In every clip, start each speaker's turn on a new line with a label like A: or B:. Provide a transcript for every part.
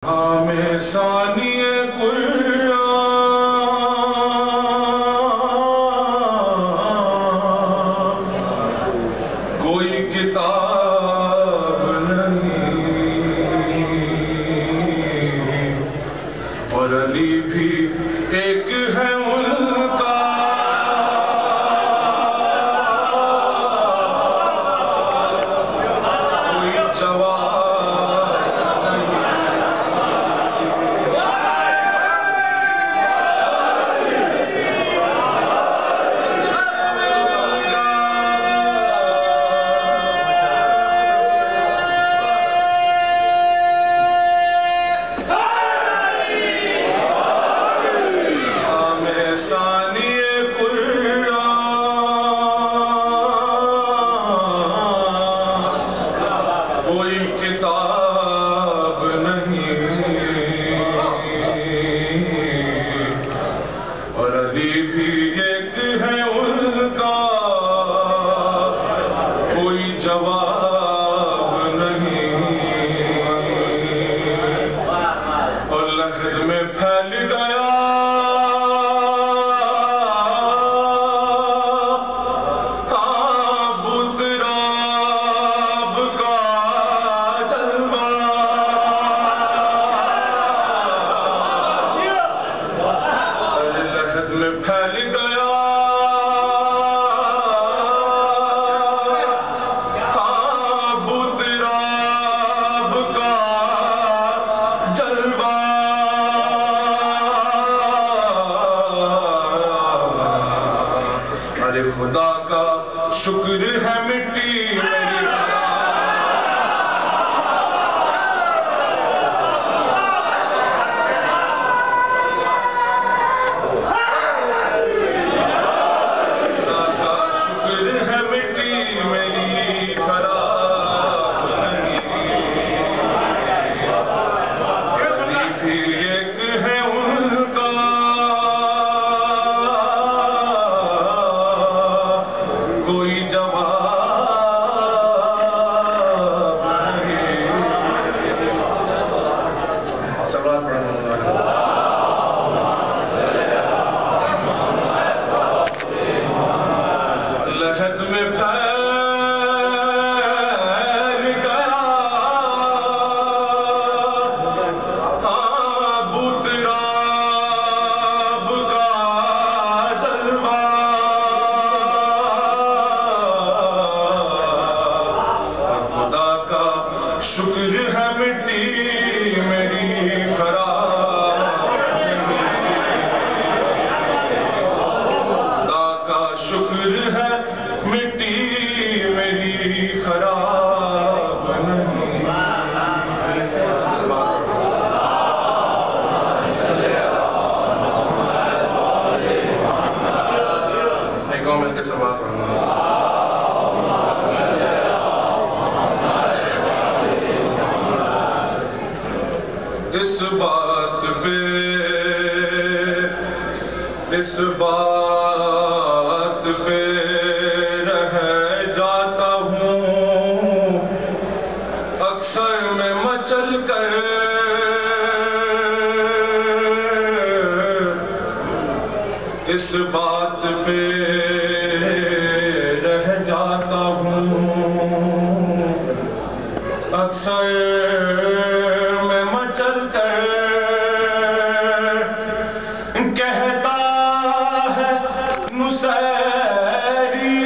A: ہمیں ثانی قرآن کوئی کتاب نہیں اور علی بھی ایک ہے ان کا کوئی جواب کوئی کتاب نہیں اور علی بھی ایک ہے ان کا کوئی جواب نہیں اور لحظ میں پھیل گیا پھیل گیا بتراب کا جلوہ ارے خدا کا شکر ہے مٹی میری لحد میں پھیل گیا بتراب کا جلوہ خدا کا شکر ہے مٹی میری خراب خدا کا شکر ہے مٹی میری خراب نہیں ایک اور میں سے بات کروں گا اس بات پہ رہ جاتا ہوں اکثر میں مچل کر اس بات پہ رہ جاتا ہوں اکثر میں مچل کر کہتا ہے نصیری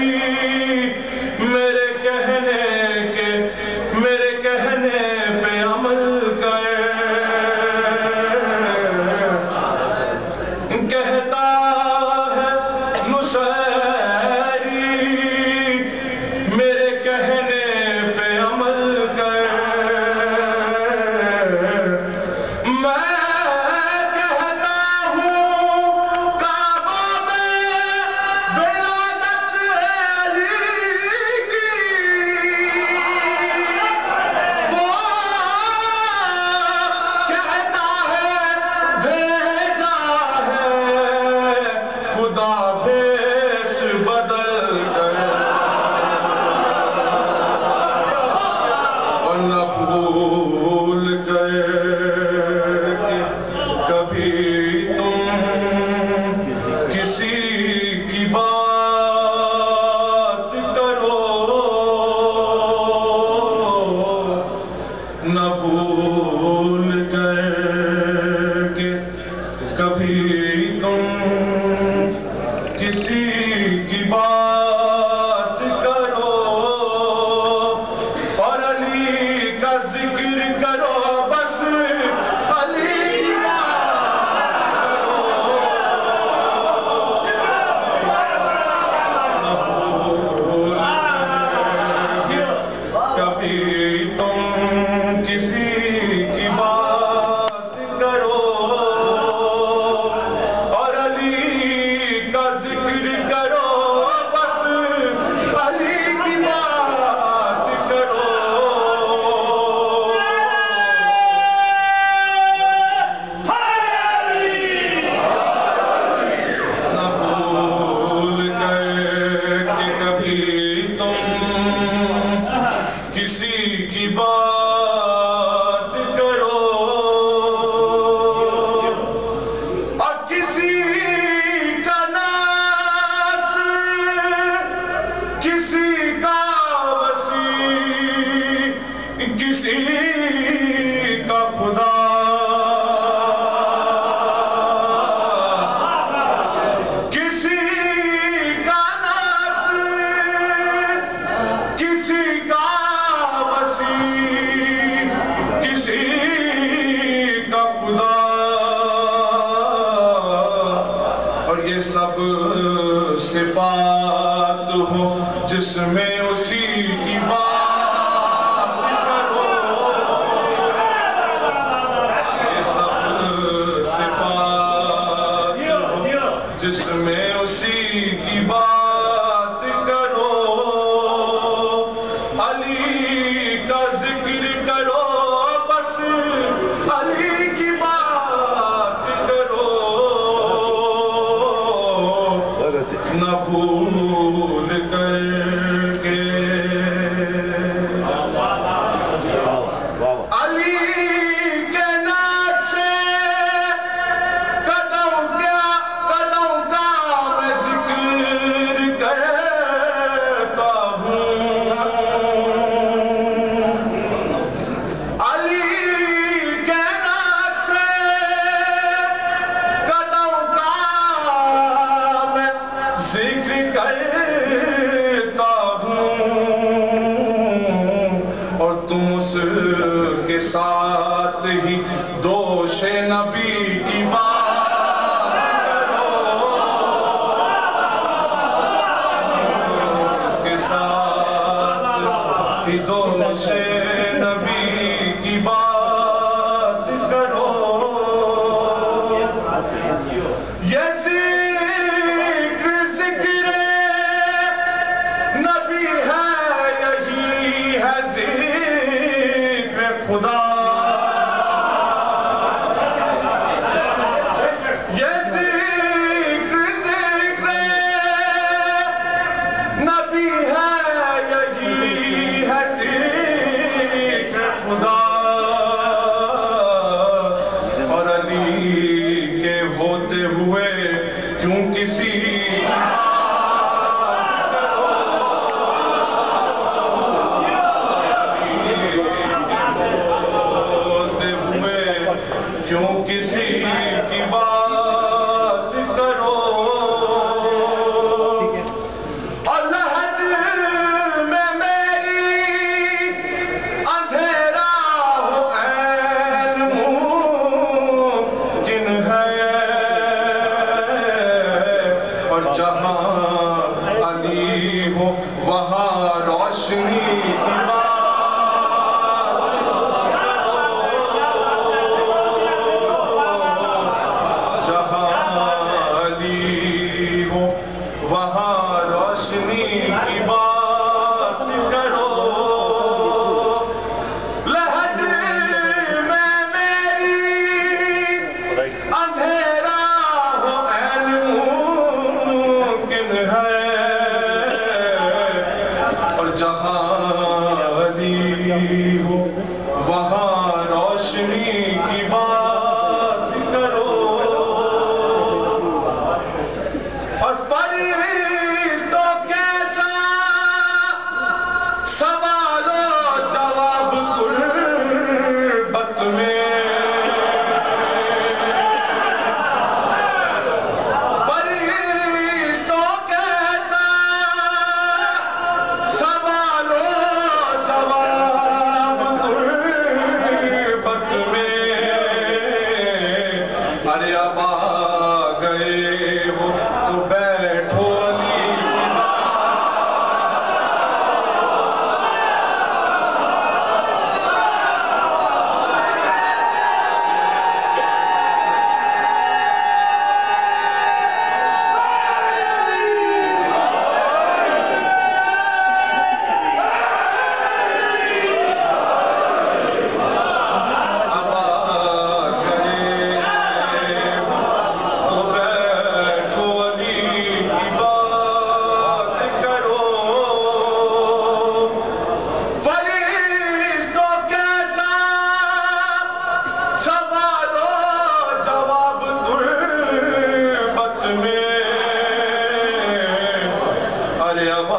A: میرے کہنے پہ عمل کر کہتا ہے نصیری میرے کہنے پہ عمل کر دوش نبی کی بات کرو اس کے ساتھ ہی دوش نبی کی بات کرو یہ ذکر نبی ہے یہی ہے ذکر خدا یہ ذکر نبی ہے یہی ہے ذکر خدا اور علی کے ہوتے ہوئے کیوں کسی کیوں کسی کی بات کرو اور لحد میں میری اندھیرا ہو عین ممکن ہے اور جہاں علی ہو وہاں روشنی کی بات وہاں روشنی کی بات کرو لحد میں میری اندھیرا ہو عین ممکن ہے اور جہاں علی ہو وہاں روشنی کی بات کرو اور فرشتوں کیسا سوال و جواب تربت میں فرشتوں کیسا سوال و جواب تربت میں ارے اب آ گئے ہو تو بیٹھو ارے اب